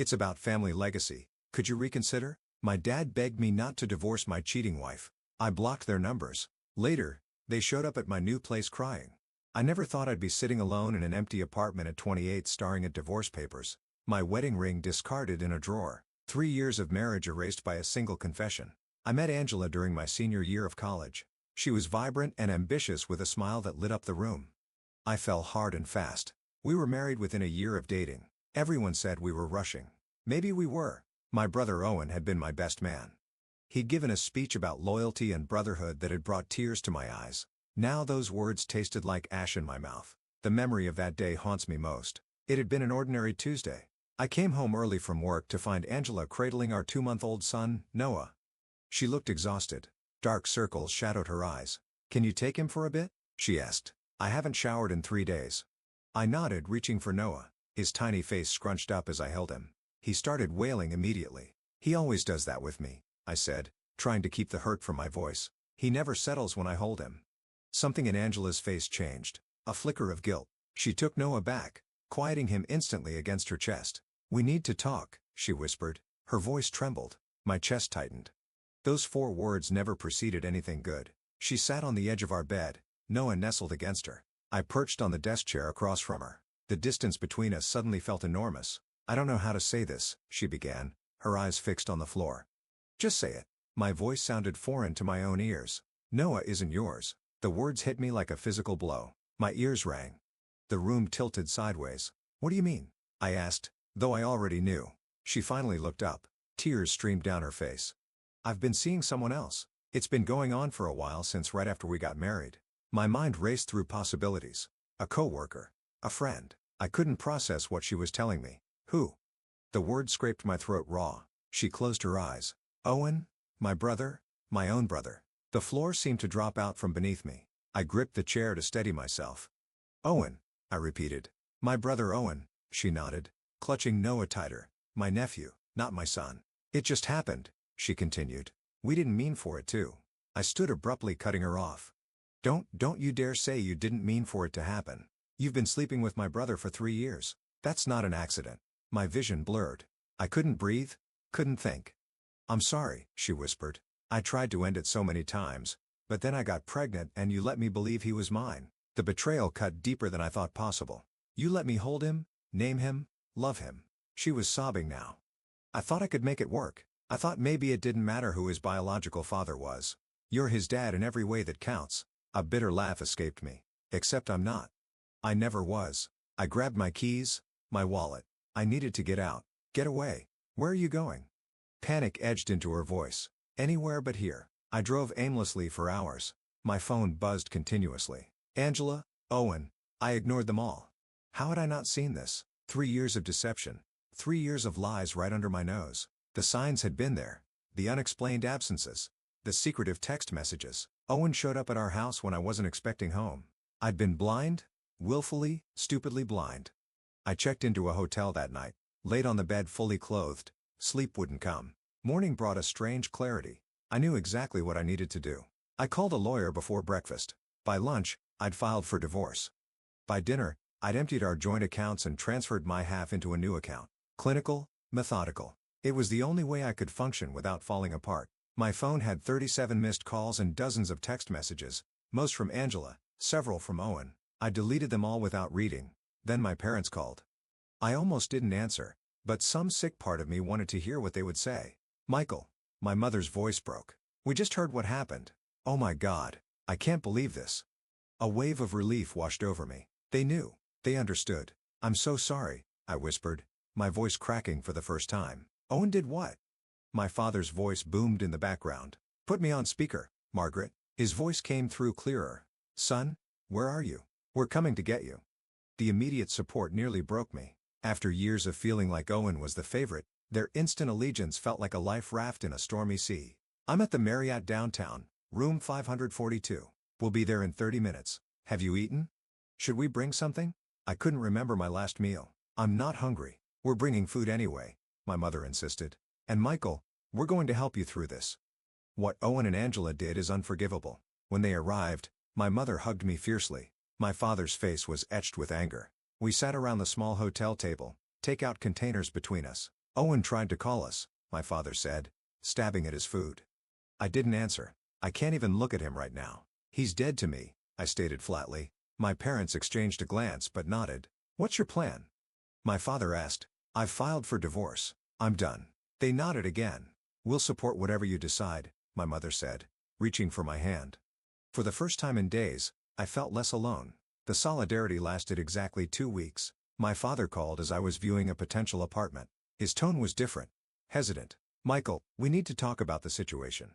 It's about family legacy. Could you reconsider? My dad begged me not to divorce my cheating wife. I blocked their numbers. Later, they showed up at my new place crying. I never thought I'd be sitting alone in an empty apartment at 28 staring at divorce papers. My wedding ring discarded in a drawer. 3 years of marriage erased by a single confession. I met Angela during my senior year of college. She was vibrant and ambitious with a smile that lit up the room. I fell hard and fast. We were married within a year of dating. Everyone said we were rushing. Maybe we were. My brother Owen had been my best man. He'd given a speech about loyalty and brotherhood that had brought tears to my eyes. Now those words tasted like ash in my mouth. The memory of that day haunts me most. It had been an ordinary Tuesday. I came home early from work to find Angela cradling our 2-month-old son, Noah. She looked exhausted. Dark circles shadowed her eyes. "Can you take him for a bit?" she asked. "I haven't showered in 3 days." I nodded, reaching for Noah. His tiny face scrunched up as I held him. He started wailing immediately. "He always does that with me," I said, trying to keep the hurt from my voice. "He never settles when I hold him." Something in Angela's face changed. A flicker of guilt. She took Noah back, quieting him instantly against her chest. "We need to talk," she whispered. Her voice trembled. My chest tightened. Those 4 words never preceded anything good. She sat on the edge of our bed, Noah nestled against her. I perched on the desk chair across from her. The distance between us suddenly felt enormous. "I don't know how to say this," she began, her eyes fixed on the floor. "Just say it." My voice sounded foreign to my own ears. "Noah isn't yours." The words hit me like a physical blow. My ears rang. The room tilted sideways. "What do you mean?" I asked, though I already knew. She finally looked up. Tears streamed down her face. "I've been seeing someone else. It's been going on for a while since right after we got married." My mind raced through possibilities. A coworker. A friend. I couldn't process what she was telling me. "Who?" The word scraped my throat raw. She closed her eyes. "Owen? My brother? My own brother." The floor seemed to drop out from beneath me. I gripped the chair to steady myself. "Owen," I repeated. "My brother Owen," she nodded, clutching Noah tighter. "My nephew, not my son." "It just happened," she continued. "We didn't mean for it to." I stood abruptly, cutting her off. Don't you dare say you didn't mean for it to happen. You've been sleeping with my brother for 3 years. That's not an accident." My vision blurred. I couldn't breathe, couldn't think. "I'm sorry," she whispered. "I tried to end it so many times, but then I got pregnant and you let me believe he was mine." The betrayal cut deeper than I thought possible. "You let me hold him, name him, love him." She was sobbing now. "I thought I could make it work. I thought maybe it didn't matter who his biological father was. You're his dad in every way that counts." A bitter laugh escaped me. "Except I'm not." "I never was." I grabbed my keys, my wallet. I needed to get out. "Get away. Where are you going?" Panic edged into her voice. "Anywhere but here." I drove aimlessly for hours. My phone buzzed continuously. Angela, Owen. I ignored them all. How had I not seen this? 3 years of deception. 3 years of lies right under my nose. The signs had been there. The unexplained absences. The secretive text messages. Owen showed up at our house when I wasn't expecting home. I'd been blind, willfully, stupidly blind. I checked into a hotel that night, laid on the bed fully clothed. Sleep wouldn't come. Morning brought a strange clarity. I knew exactly what I needed to do. I called a lawyer before breakfast. By lunch, I'd filed for divorce. By dinner, I'd emptied our joint accounts and transferred my half into a new account. Clinical, methodical. It was the only way I could function without falling apart. My phone had 37 missed calls and dozens of text messages, most from Angela, several from Owen. I deleted them all without reading. Then my parents called. I almost didn't answer, but some sick part of me wanted to hear what they would say. "Michael." My mother's voice broke. "We just heard what happened." "Oh my God, I can't believe this." A wave of relief washed over me. They knew. They understood. "I'm so sorry," I whispered, my voice cracking for the first time. "Owen did what?" My father's voice boomed in the background. "Put me on speaker, Margaret." His voice came through clearer. "Son, where are you? We're coming to get you." The immediate support nearly broke me. After years of feeling like Owen was the favorite, their instant allegiance felt like a life raft in a stormy sea. "I'm at the Marriott downtown, room 542. We'll be there in 30 minutes. Have you eaten? Should we bring something?" I couldn't remember my last meal. "I'm not hungry." "We're bringing food anyway," my mother insisted. "And Michael, we're going to help you through this." What Owen and Angela did is unforgivable. When they arrived, my mother hugged me fiercely. My father's face was etched with anger. We sat around the small hotel table, takeout containers between us. Owen tried to call us, my father said, stabbing at his food. I didn't answer. I can't even look at him right now. He's dead to me, I stated flatly. My parents exchanged a glance but nodded. What's your plan? My father asked. I've filed for divorce. I'm done. They nodded again. We'll support whatever you decide, my mother said, reaching for my hand. For the first time in days, I felt less alone. The solidarity lasted exactly 2 weeks. My father called as I was viewing a potential apartment. His tone was different. Hesitant. Michael, we need to talk about the situation.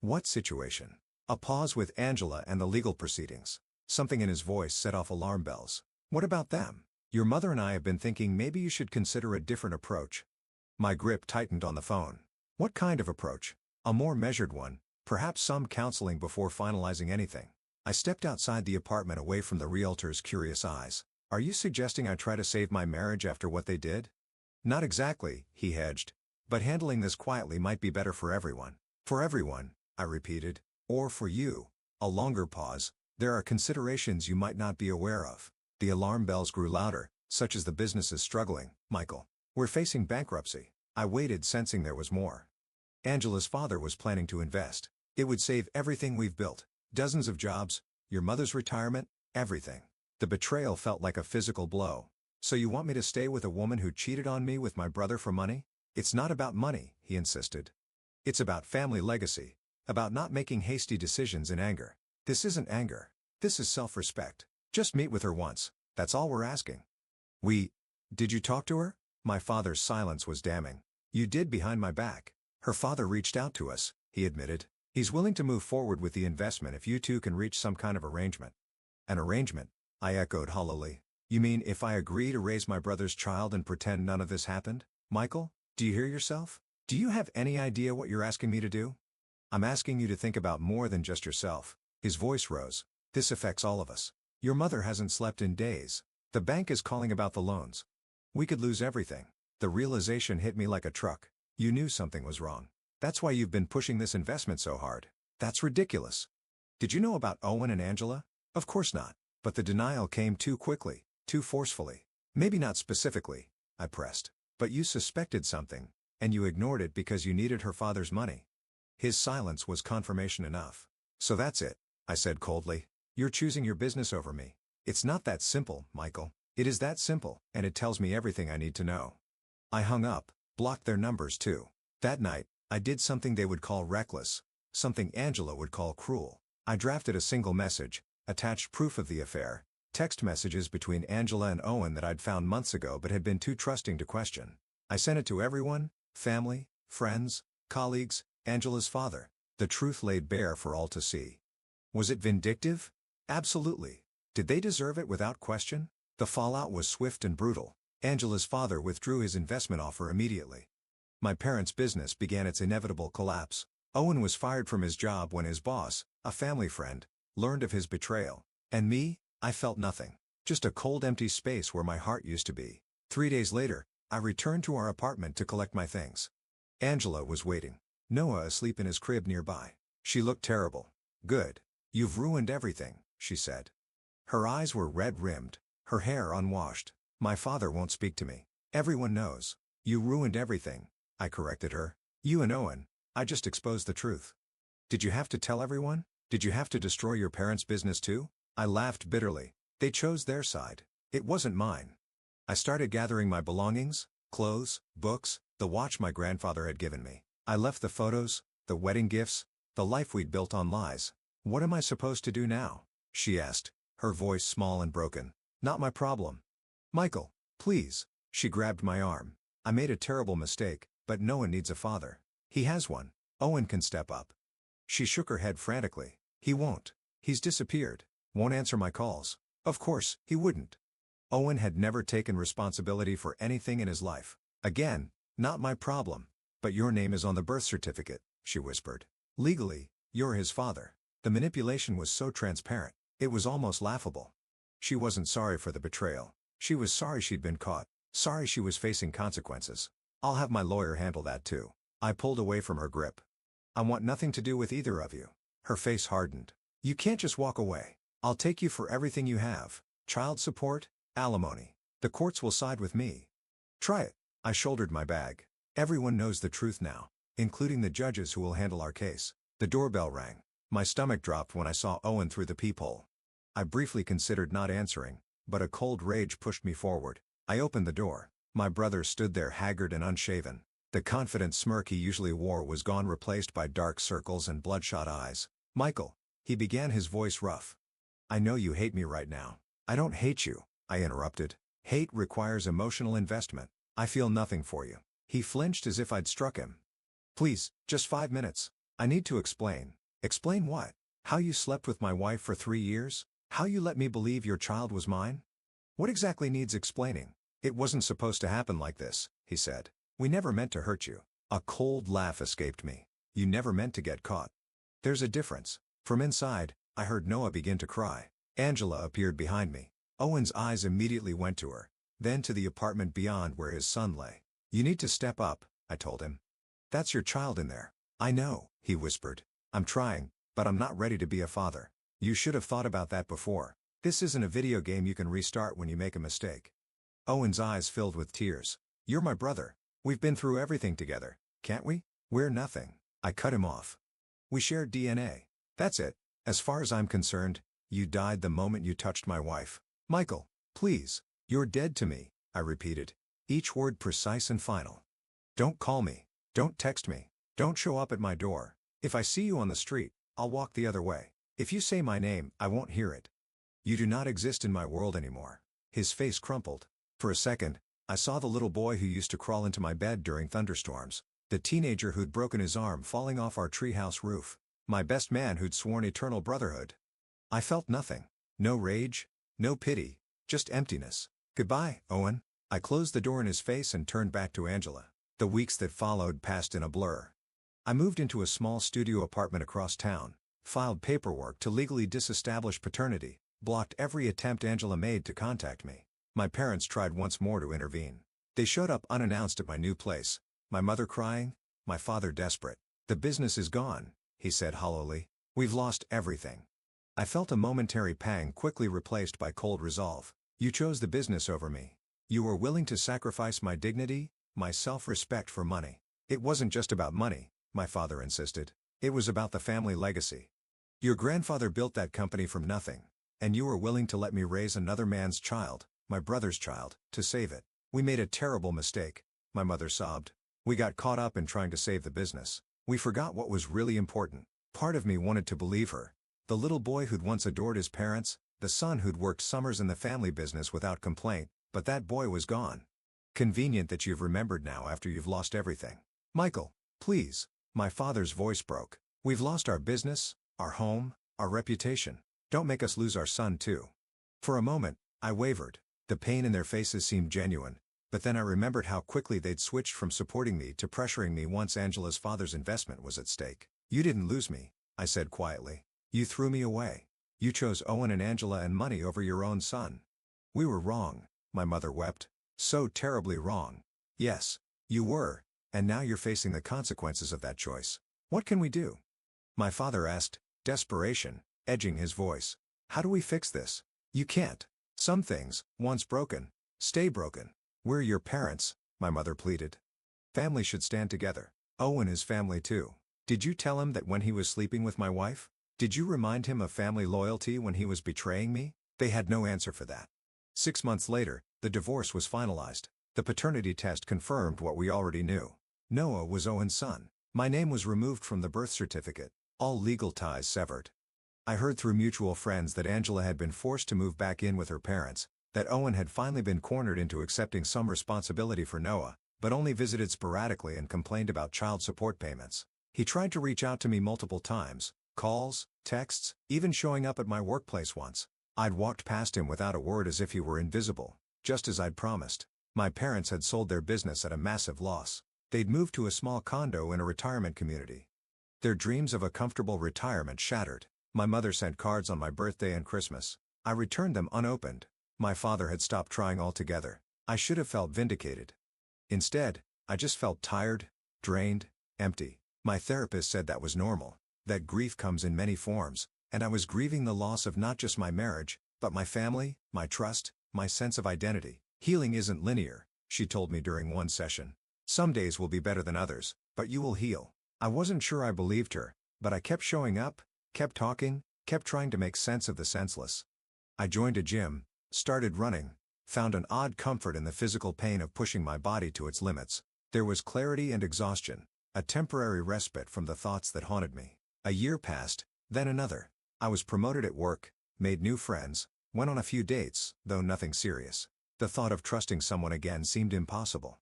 What situation? A pause with Angela and the legal proceedings. Something in his voice set off alarm bells. What about them? Your mother and I have been thinking maybe you should consider a different approach. My grip tightened on the phone. What kind of approach? A more measured one, perhaps some counseling before finalizing anything. I stepped outside the apartment away from the realtor's curious eyes. Are you suggesting I try to save my marriage after what they did? Not exactly, he hedged. But handling this quietly might be better for everyone. For everyone, I repeated. Or for you. A longer pause. There are considerations you might not be aware of. The alarm bells grew louder, such as the business is struggling. Michael. We're facing bankruptcy. I waited, sensing there was more. Angela's father was planning to invest. It would save everything we've built. Dozens of jobs, your mother's retirement, everything. The betrayal felt like a physical blow. So you want me to stay with a woman who cheated on me with my brother for money? It's not about money, he insisted. It's about family legacy. About not making hasty decisions in anger. This isn't anger. This is self-respect. Just meet with her once. That's all we're asking. Did you talk to her? My father's silence was damning. You did behind my back. Her father reached out to us, he admitted. He's willing to move forward with the investment if you two can reach some kind of arrangement. An arrangement? I echoed hollowly. You mean if I agree to raise my brother's child and pretend none of this happened? Michael, do you hear yourself? Do you have any idea what you're asking me to do? I'm asking you to think about more than just yourself. His voice rose. This affects all of us. Your mother hasn't slept in days. The bank is calling about the loans. We could lose everything. The realization hit me like a truck. You knew something was wrong. That's why you've been pushing this investment so hard. That's ridiculous. Did you know about Owen and Angela? Of course not. But the denial came too quickly, too forcefully. Maybe not specifically, I pressed. But you suspected something, and you ignored it because you needed her father's money. His silence was confirmation enough. So that's it, I said coldly. You're choosing your business over me. It's not that simple, Michael. It is that simple, and it tells me everything I need to know. I hung up, blocked their numbers too. That night, I did something they would call reckless, something Angela would call cruel. I drafted a single message, attached proof of the affair, text messages between Angela and Owen that I'd found months ago but had been too trusting to question. I sent it to everyone, family, friends, colleagues, Angela's father. The truth laid bare for all to see. Was it vindictive? Absolutely. Did they deserve it without question? The fallout was swift and brutal. Angela's father withdrew his investment offer immediately. My parents' business began its inevitable collapse. Owen was fired from his job when his boss, a family friend, learned of his betrayal. And me, I felt nothing. Just a cold, empty space where my heart used to be. 3 days later, I returned to our apartment to collect my things. Angela was waiting. Noah asleep in his crib nearby. She looked terrible. Good. You've ruined everything, she said. Her eyes were red-rimmed, her hair unwashed. My father won't speak to me. Everyone knows. You ruined everything, I corrected her. You and Owen. I just exposed the truth. Did you have to tell everyone? Did you have to destroy your parents' business too? I laughed bitterly. They chose their side. It wasn't mine. I started gathering my belongings, clothes, books, the watch my grandfather had given me. I left the photos, the wedding gifts, the life we'd built on lies. What am I supposed to do now? She asked, her voice small and broken. Not my problem. Michael, please. She grabbed my arm. I made a terrible mistake, but no one needs a father. He has one. Owen can step up. She shook her head frantically. He won't. He's disappeared. Won't answer my calls. Of course, he wouldn't. Owen had never taken responsibility for anything in his life. Again, not my problem. But your name is on the birth certificate, she whispered. Legally, you're his father. The manipulation was so transparent, it was almost laughable. She wasn't sorry for the betrayal. She was sorry she'd been caught. Sorry she was facing consequences. I'll have my lawyer handle that too. I pulled away from her grip. I want nothing to do with either of you. Her face hardened. You can't just walk away. I'll take you for everything you have. Child support, alimony. The courts will side with me. Try it. I shouldered my bag. Everyone knows the truth now, including the judges who will handle our case. The doorbell rang. My stomach dropped when I saw Owen through the peephole. I briefly considered not answering, but a cold rage pushed me forward. I opened the door. My brother stood there haggard and unshaven. The confident smirk he usually wore was gone, replaced by dark circles and bloodshot eyes. "Michael," he began, his voice rough. "I know you hate me right now." "I don't hate you," I interrupted. "Hate requires emotional investment. I feel nothing for you." He flinched as if I'd struck him. "Please, just 5 minutes. I need to explain." "Explain what?" "How you slept with my wife for 3 years? How you let me believe your child was mine?" "What exactly needs explaining?" "It wasn't supposed to happen like this," he said. "We never meant to hurt you." A cold laugh escaped me. "You never meant to get caught." "There's a difference." From inside, I heard Noah begin to cry. Angela appeared behind me. Owen's eyes immediately went to her, then to the apartment beyond where his son lay. "You need to step up," I told him. "That's your child in there." "I know," he whispered. "I'm trying, but I'm not ready to be a father." "You should have thought about that before. This isn't a video game you can restart when you make a mistake." Owen's eyes filled with tears. "You're my brother. We've been through everything together, can't we?" "We're nothing." I cut him off. "We share DNA. That's it. As far as I'm concerned, you died the moment you touched my wife." "Michael, please. You're dead to me," I repeated, each word precise and final. "Don't call me. Don't text me. Don't show up at my door. If I see you on the street, I'll walk the other way. If you say my name, I won't hear it. You do not exist in my world anymore." His face crumpled. For a second, I saw the little boy who used to crawl into my bed during thunderstorms, the teenager who'd broken his arm falling off our treehouse roof, my best man who'd sworn eternal brotherhood. I felt nothing. No rage, no pity, just emptiness. "Goodbye, Owen." I closed the door in his face and turned back to Angela. The weeks that followed passed in a blur. I moved into a small studio apartment across town, filed paperwork to legally disestablish paternity, blocked every attempt Angela made to contact me. My parents tried once more to intervene. They showed up unannounced at my new place, my mother crying, my father desperate. "The business is gone," he said hollowly. "We've lost everything." I felt a momentary pang, quickly replaced by cold resolve. "You chose the business over me. You were willing to sacrifice my dignity, my self-respect for money." "It wasn't just about money," my father insisted. "It was about the family legacy. Your grandfather built that company from nothing, and you were willing to let me raise another man's child, my brother's child, to save it. We made a terrible mistake," my mother sobbed. "We got caught up in trying to save the business. We forgot what was really important." Part of me wanted to believe her. The little boy who'd once adored his parents, the son who'd worked summers in the family business without complaint, but that boy was gone. "Convenient that you've remembered now after you've lost everything." "Michael, please." My father's voice broke. "We've lost our business, our home, our reputation. Don't make us lose our son too." For a moment, I wavered. The pain in their faces seemed genuine, but then I remembered how quickly they'd switched from supporting me to pressuring me once Angela's father's investment was at stake. "You didn't lose me," I said quietly. "You threw me away. You chose Owen and Angela and money over your own son." "We were wrong," my mother wept. "So terribly wrong." "Yes, you were, and now you're facing the consequences of that choice. What can we do?" My father asked, desperation edging his voice. "How do we fix this?" "You can't. Some things, once broken, stay broken." "We're your parents," my mother pleaded. "Family should stand together." "Owen is family too." "Did you tell him that when he was sleeping with my wife? Did you remind him of family loyalty when he was betraying me?" They had no answer for that. 6 months later, the divorce was finalized. The paternity test confirmed what we already knew. Noah was Owen's son. My name was removed from the birth certificate, all legal ties severed. I heard through mutual friends that Angela had been forced to move back in with her parents, that Owen had finally been cornered into accepting some responsibility for Noah, but only visited sporadically and complained about child support payments. He tried to reach out to me multiple times, calls, texts, even showing up at my workplace once. I'd walked past him without a word as if he were invisible, just as I'd promised. My parents had sold their business at a massive loss. They'd moved to a small condo in a retirement community. Their dreams of a comfortable retirement shattered. My mother sent cards on my birthday and Christmas. I returned them unopened. My father had stopped trying altogether. I should have felt vindicated. Instead, I just felt tired, drained, empty. My therapist said that was normal, that grief comes in many forms, and I was grieving the loss of not just my marriage, but my family, my trust, my sense of identity. "Healing isn't linear," she told me during one session. Some days will be better than others, but you will heal. I wasn't sure I believed her, but I kept showing up, kept talking, kept trying to make sense of the senseless. I joined a gym, started running, found an odd comfort in the physical pain of pushing my body to its limits. There was clarity and exhaustion, a temporary respite from the thoughts that haunted me. A year passed, then another. I was promoted at work, made new friends, went on a few dates, though nothing serious. The thought of trusting someone again seemed impossible.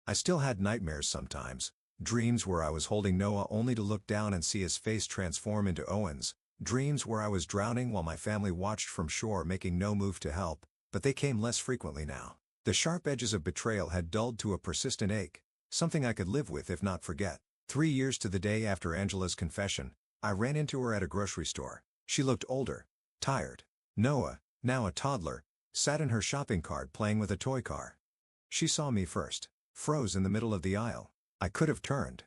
I still had nightmares sometimes, dreams where I was holding Noah only to look down and see his face transform into Owen's, dreams where I was drowning while my family watched from shore making no move to help, but they came less frequently now. The sharp edges of betrayal had dulled to a persistent ache, something I could live with if not forget. 3 years to the day after Angela's confession, I ran into her at a grocery store. She looked older, tired. Noah, now a toddler, sat in her shopping cart playing with a toy car. She saw me first, froze in the middle of the aisle. I could have turned,